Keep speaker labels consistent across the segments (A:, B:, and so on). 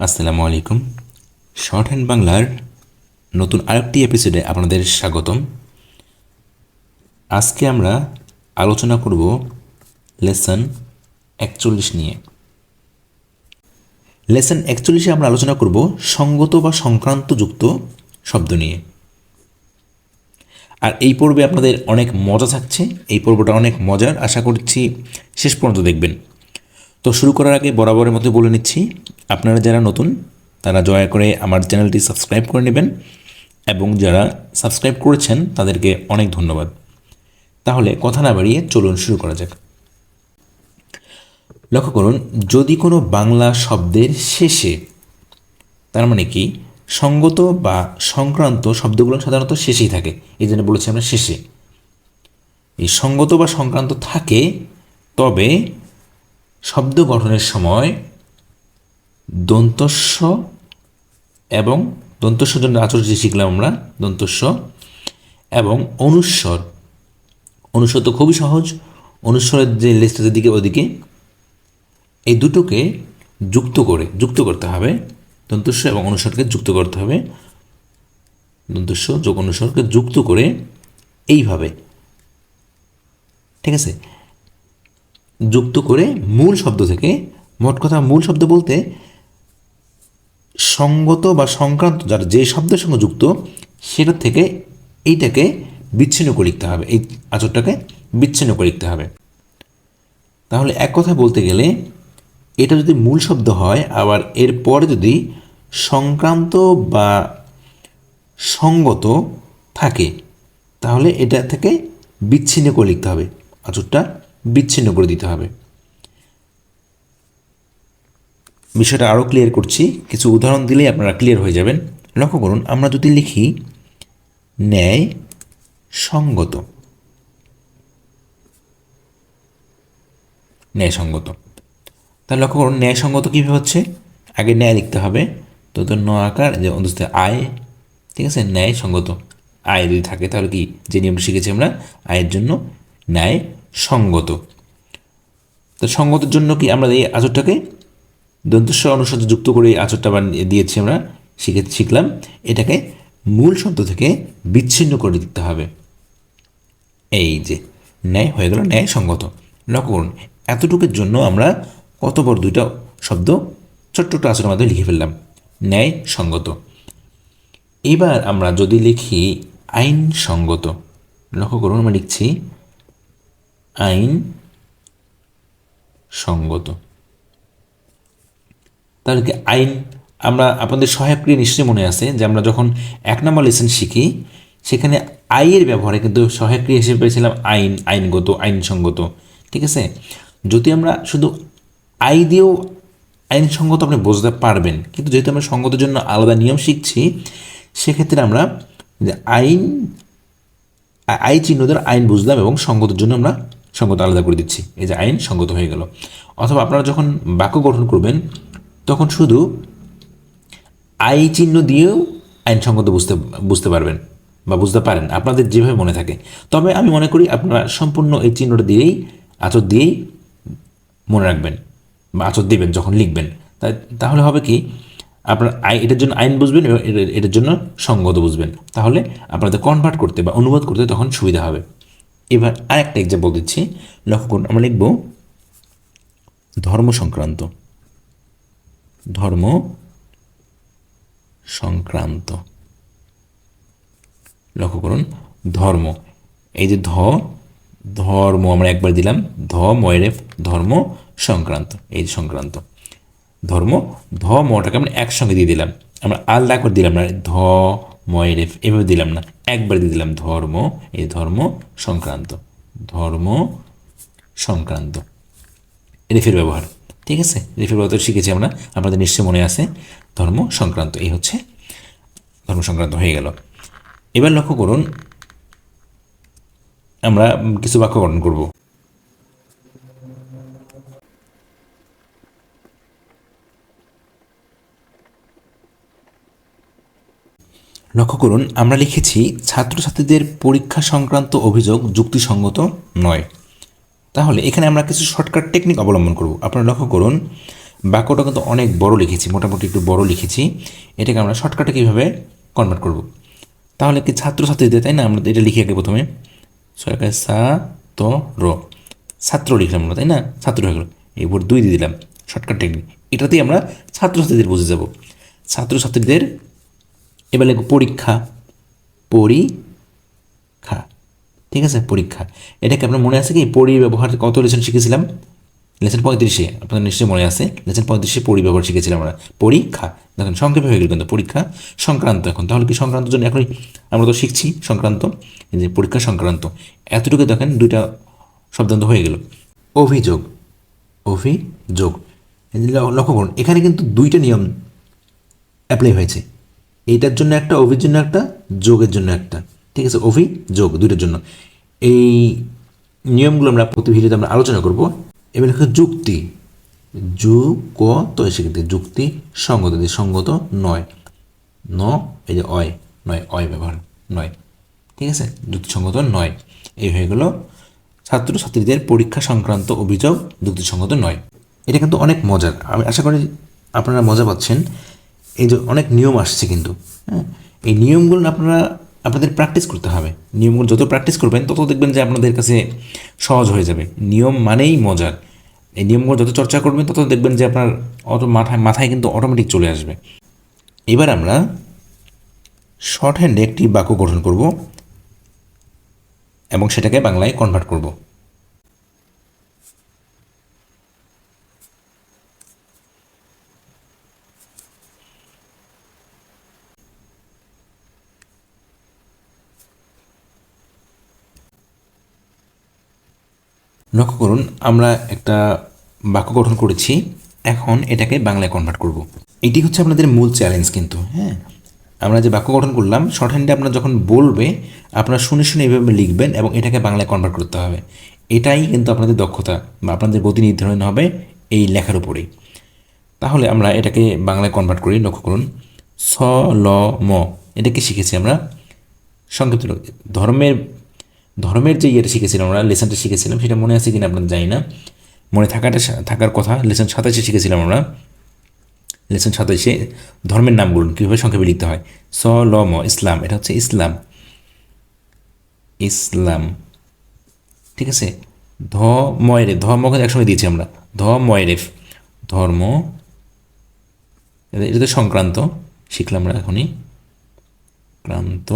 A: আসসালামু আলাইকুম। শর্টহ্যান্ড বাংলার নতুন আরেকটি এপিসোডে আপনাদের স্বাগতম। আজকে আমরা আলোচনা করব লেসন 41 নিয়ে। লেসন 41-এ আমরা আলোচনা করব সঙ্গত বা সংক্রান্ত যুক্ত শব্দ নিয়ে। আর এই পর্বে আপনাদের অনেক মজা থাকছে। এই পর্বটা অনেক মজার, আশা করছি শেষ পর্যন্ত দেখবেন। তো শুরু করার আগে বরাবরের মতো বলে নিচ্ছি, আপনারা যারা নতুন তারা দয়া করে আমার চ্যানেলটি সাবস্ক্রাইব করে নেবেন, এবং যারা সাবস্ক্রাইব করেছেন তাদেরকে অনেক ধন্যবাদ। তাহলে কথা না বাড়িয়ে চলুন শুরু করা যাক। লক্ষ্য করুন, যদি কোনো বাংলা শব্দের শেষে, তার মানে কি সঙ্গত বা সংক্রান্ত শব্দগুলো সাধারণত শেষেই থাকে, এই জন্য বলেছি আমরা শেষে। এই সঙ্গত বা সংক্রান্ত থাকে, তবে শব্দ গঠনের সময় দন্তস্ব এবং দন্তস্ব জন্য আচরণ যে শিখলাম আমরা, দন্তস্ব এবং অনুস্বর। অনুস্বর তো খুবই সহজ, অনুস্বরের যে লেজটার দিকে ওদিকে এই দুটোকে যুক্ত করতে হবে। দন্তস্ব এবং অনুস্বরকে যুক্ত করতে হবে, দন্তস্ব যোগ অনুস্বরকে যুক্ত করে এইভাবে, ঠিক আছে, যুক্ত করে মূল শব্দ থেকে, মোট কথা মূল শব্দ বলতে সঙ্গত বা সংক্রান্ত যার যে শব্দের সঙ্গে যুক্ত সেটার থেকে এইটাকে বিচ্ছিন্ন করে লিখতে হবে, এই আচরটাকে বিচ্ছিন্ন করে লিখতে হবে। তাহলে এক কথা বলতে গেলে এটা যদি মূল শব্দ হয়, আবার এর পরে যদি সংক্রান্ত বা সঙ্গত থাকে, তাহলে এটা থেকে বিচ্ছিন্ন করে লিখতে হবে, আচরটা বিচ্ছিন্ন করে দিতে হবে। বিষয়টা আরও ক্লিয়ার করছি, কিছু উদাহরণ দিলেই আপনারা ক্লিয়ার হয়ে যাবেন। লক্ষ্য করুন, আমরা যদি লিখি ন্যায় সঙ্গত, ন্যায়সঙ্গত, তাহলে লক্ষ্য করুন ন্যায়সঙ্গত কীভাবে হচ্ছে। আগে ন্যায় লিখতে হবে, তো ন আকার যে অনুষ্ঠিত আয়, ঠিক আছে, ন্যায়সঙ্গত। আয় যদি থাকে তাহলে কি, যে নিয়মটা শিখেছি আমরা, আয়ের জন্য ন্যায় সঙ্গত। তো সঙ্গতের জন্য কি আমরা এই আচরটাকে দন্তস্ব অনুসারে যুক্ত করে এই আচরটা দিয়েছি আমরা, শিখলাম। এটাকে মূল শব্দ থেকে বিচ্ছিন্ন করে দিতে হবে, এই যে ন্যায় হয়ে গেল ন্যায় সঙ্গত। লক্ষ্য করুন, এতটুকুর জন্য আমরা কত বড় দুইটা শব্দ ছোট্ট আচরণের মাধ্যমে লিখে ফেললাম, ন্যায় সঙ্গত। এবার আমরা যদি লিখি আইন সঙ্গত, লক্ষ্য করুন আমরা লিখছি আইন সঙ্গত। তাহলে কি আইন, আমরা আপনাদের সহায়ক ক্রিয়া নিশ্চয়ই মনে আছে যে আমরা যখন 1 নম্বর লেসন শিখি সেখানে আইয়ের ব্যবহারে কিন্তু সহায়ক ক্রিয়া হিসেবে পেয়েছিলাম আইন, আইনগত, আইনসঙ্গত, ঠিক আছে। যদি আমরা শুধু আই দিয়েও আইনসঙ্গত আপনি বুঝতে পারবেন, কিন্তু যেহেতু আমরা সঙ্গতের জন্য আলাদা নিয়ম শিখছি, সেক্ষেত্রে আমরা যে আই চিহ্ন দ্বারা আইন বুঝলাম এবং সঙ্গতের জন্য আমরা সঙ্গত আলাদা করে দিচ্ছি, এই যে আইন সঙ্গত হয়ে গেল। অথবা আপনারা যখন বাক্য গঠন করবেন তখন শুধু আই চিহ্ন দিয়েও আইনসঙ্গত বুঝতে পারবেন বা বুঝতে পারেন, আপনাদের যেভাবে মনে থাকে। তবে আমি মনে করি আপনারা সম্পূর্ণ এই চিহ্নটা দিয়েই, আচর দিয়েই মনে রাখবেন বা আচর দেবেন যখন লিখবেন। তাহলে হবে কি, আপনার এটার জন্য আইন বুঝবেন এবং এটার জন্য সঙ্গত বুঝবেন, তাহলে আপনাদের কনভার্ট করতে বা অনুবাদ করতে তখন সুবিধা হবে। এবার আরেকটা এক্সাম্পল দিচ্ছি, লক্ষ্য করুন, আমরা লিখব ধর্ম সংক্রান্ত, ধর্ম সংক্রান্ত। লক্ষ্য করুন, ধর্ম, এই যে ধর্ম আমরা একবার দিলাম, ময়রেফ, ধর্ম সংক্রান্ত, এই সংক্রান্ত ধর্ম, মটাকে আমরা একসঙ্গে দিয়ে দিলাম, আমরা আলাদা করে দিলাম না, ময়রেফ এভাবে দিলাম না, একবার দিয়ে দিলাম ধর্ম, এই ধর্ম সংক্রান্ত, ধর্ম সংক্রান্ত, রেফের ব্যবহার, ঠিক আছে। রেফের ব্যবহার শিখেছি আমরা, আপনাদের নিশ্চয় মনে আছে, ধর্ম সংক্রান্ত, এই হচ্ছে ধর্ম সংক্রান্ত হয়ে গেল। এবার লক্ষ্য করুন, আমরা কিছু বাক্য গঠন করব। লক্ষ্য করুন, আমরা লিখেছি ছাত্রছাত্রীদের পরীক্ষা সংক্রান্ত অভিযোগ যুক্তিসঙ্গত নয়। তাহলে এখানে আমরা কিছু শর্টকাট টেকনিক অবলম্বন করব। আপনারা লক্ষ্য করুন, বাক্যটা কিন্তু অনেক বড় লিখেছি, মোটামুটি একটু বড় লিখেছি। এটাকে আমরা শর্টকাটে কীভাবে কনভার্ট করব, তাহলে কি ছাত্রছাত্রীদের, তাই না? আমরা এটা লিখি আগে প্রথমে সরকার ছাত্র লিখলাম আমরা, তাই না? ছাত্র হয়ে গেল, এরপর 2 দিয়ে দিলাম, শর্টকাট টেকনিক। এটাতেই আমরা ছাত্রছাত্রীদের বুঝে যাব। ছাত্রছাত্রীদের এবার লিখব পরীক্ষা, পরীক্ষা, ঠিক আছে, পরীক্ষা। এটাকে আপনার মনে আছে কি পরি ব্যবহার কত লেসন শিখেছিলাম? লেসন 35-এ আপনাদের নিশ্চয়ই মনে আছে, লেসন 35-এ পরি ব্যবহার শিখেছিলাম আমরা। পরীক্ষা দেখেন সংক্ষেপে হয়ে গেল কিন্তু পরীক্ষা সংক্রান্ত। এখন তাহলে কি সংক্রান্ত জন্য এখনই আমরা তো শিখছি সংক্রান্ত, এই যে পরীক্ষা সংক্রান্ত, এতটুকু দেখেন 2টা শব্দান্ত হয়ে গেল। অভিযোগ, অভিযোগ, লক্ষ্য করুন এখানে কিন্তু 2টা নিয়ম অ্যাপ্লাই হয়েছে, এইটার জন্য একটা, অভির জন্য একটা, যোগের জন্য একটা, ঠিক আছে, অভিযোগ 2টার জন্য। এই নিয়মগুলো আমরা প্রতি ভিডিওতে আমরা আলোচনা করব। এবার লেখা যুক্তি, যুগত সেক্ষেত্রে যুক্তি সঙ্গত, সঙ্গত নয়, এই যে অয় নয়, অয় ব্যবহার নয়, ঠিক আছে, যুক্তিসঙ্গত নয়। এই হয়ে গেল ছাত্রছাত্রীদের পরীক্ষা সংক্রান্ত অভিযোগ যুক্তিসঙ্গত নয়। এটা কিন্তু অনেক মজার, আমি আশা করি আপনারা মজা পাচ্ছেন। এই যে অনেক নিয়ম আসছে কিন্তু, হ্যাঁ, এই নিয়মগুলো আপনাদের প্র্যাকটিস করতে হবে। নিয়মগুলো যত প্র্যাকটিস করবেন তত দেখবেন যে আপনাদের কাছে সহজ হয়ে যাবে। নিয়ম মানেই মজার, এই নিয়মগুলো যত চর্চা করবেন তত দেখবেন যে আপনার মাথায় কিন্তু অটোমেটিক চলে আসবে। এবার আমরা শর্ট হ্যান্ডে একটি বাক্য গঠন করব এবং সেটাকে বাংলায় কনভার্ট করব। লক্ষ্য করুন আমরা একটা বাক্য গঠন করেছি, এখন এটাকে বাংলায় কনভার্ট করব। এটি হচ্ছে আপনাদের মূল চ্যালেঞ্জ কিন্তু, হ্যাঁ, আমরা যে বাক্য গঠন করলাম শর্ট হ্যান্ডে আপনারা যখন বলবে আপনারা শুনে শুনে এইভাবে লিখবেন এবং এটাকে বাংলায় কনভার্ট করতে হবে। এটাই কিন্তু আপনাদের দক্ষতা বা আপনাদের গতি নির্ধারণ হবে এই লেখার উপরেই। তাহলে আমরা এটাকে বাংলায় কনভার্ট করি। লক্ষ্য করুন ম, এটাকে শিখেছি আমরা সংক্ষিপ্ত। ধর্মের যে ইয়েটা শিখেছিলাম আমরা, লেসনটা শিখেছিলাম, সেটা মনে আছে কিনা আপনার জানি না, মনে থাকার কথা। লেসন 27-এ শিখেছিলাম আমরা, লেসন 27-এ ধর্মের নামগুলো কীভাবে সংক্ষেপে লিখতে হয়। ম, ইসলাম, এটা হচ্ছে ইসলাম, ইসলাম, ঠিক আছে। ময়রেফ, ধর্ম একসঙ্গে দিয়েছি আমরা, ময়রেফ, ধর্ম, এটা তো সংক্রান্ত শিখলাম আমরা এখনই, ক্রান্ত,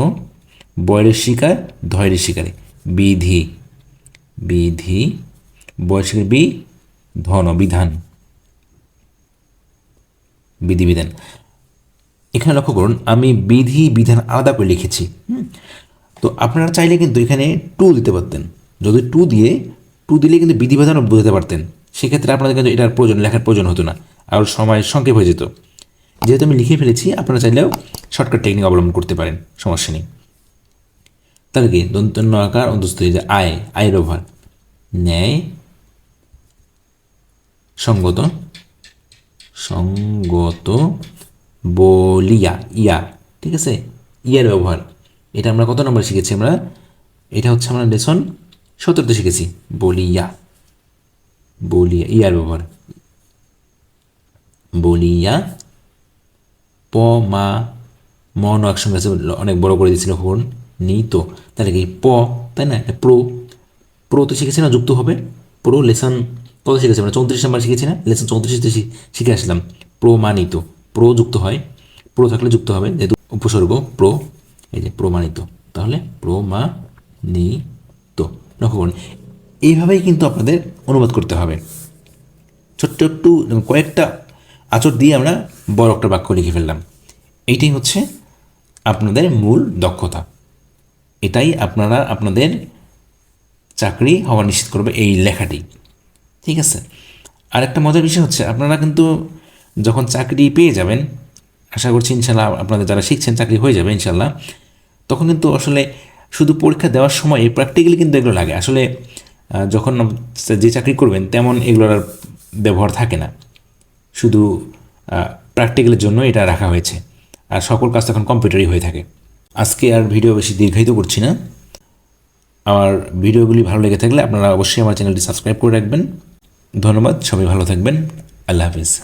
A: বয়ের শিকার, ধৈর্যের শিকারে, বিধি, বিধি, বয়ের শিকার ধন, বিধান, বিধিবিধান। এখানে লক্ষ্য করুন আমি বিধি বিধান আলাদা করে লিখেছি। তো আপনারা চাইলে কিন্তু এখানে টু দিতে পারতেন, যদি টু দিলে কিন্তু বিধিবিধানও বোঝাতে পারতেন, সেক্ষেত্রে আপনাদের কিন্তু এটার প্রয়োজন, লেখার প্রয়োজন হতো না, আর সময় সংক্ষেপ হয়ে যেত। যেহেতু আমি লিখে ফেলেছি আপনারা চাইলেও শর্টকাট টেকনিক অবলম্বন করতে পারেন, সমস্যা নেই। তাহলে কি দন্তন্য আকার অন্তস্থ, যে আয়ের ব্যবহার, ন্যায় সঙ্গত, সঙ্গত বলিয়া, ইয়া, ঠিক আছে, ইয়ার ব্যবহার। এটা আমরা কত নম্বর শিখেছি? আমরা এটা হচ্ছে আমরা লেসন 17-তে শিখেছি। বলিয়া, বলিয়া, ইয়ার ব্যবহার, বলিয়া, প মা মন একসঙ্গে আছে, অনেক বড় করে দিয়েছিল হন নিত, তাহলে কি প, তাই না, প্রো তো শিখেছি না, যুক্ত হবে, প্রো লেসন কত শিখেছি আমরা? 34 নাম্বার শিখেছি না, লেসন 34-তে শিখে আসলাম। প্রমাণিত, প্রো যুক্ত হয়, প্রো থাকলে যুক্ত হবে, যেহেতু উপসর্গ প্রো, এই যে প্রমাণিত, তাহলে প্রমাণিত। লক্ষ্য করুন এইভাবেই কিন্তু আপনাদের অনুবাদ করতে হবে। ছোট্ট একটু কয়েকটা আঁচড় দিয়ে আমরা বড় একটা বাক্য লিখে ফেললাম। এইটাই হচ্ছে আপনাদের মূল দক্ষতা, এটাই আপনারা আপনাদের চাকরি হওয়া নিশ্চিত করবে এই লেখাটি, ঠিক আছে। আর একটা মজার বিষয় হচ্ছে আপনারা কিন্তু যখন চাকরি পেয়ে যাবেন, আশা করছি ইনশাল্লাহ আপনাদের যারা শিখছেন চাকরি হয়ে যাবে ইনশাল্লাহ, তখন কিন্তু আসলে শুধু পরীক্ষা দেওয়ার সময় প্র্যাকটিক্যালি কিন্তু এগুলো লাগে। আসলে যখন যে চাকরি করবেন তেমন এগুলোর আর ব্যবহার থাকে না, শুধু প্র্যাকটিক্যালের জন্য এটা রাখা হয়েছে, আর সকল কাজ তখন কম্পিউটারই হয়ে থাকে। আজকে আর ভিডিও বেশি দীর্ঘায়িত করছি না। আমার ভিডিওগুলি ভালো লেগে থাকলে আপনারা অবশ্যই আমার চ্যানেলটি সাবস্ক্রাইব করে রাখবেন। ধন্যবাদ, সবাই ভালো থাকবেন, আল্লাহ হাফিজ।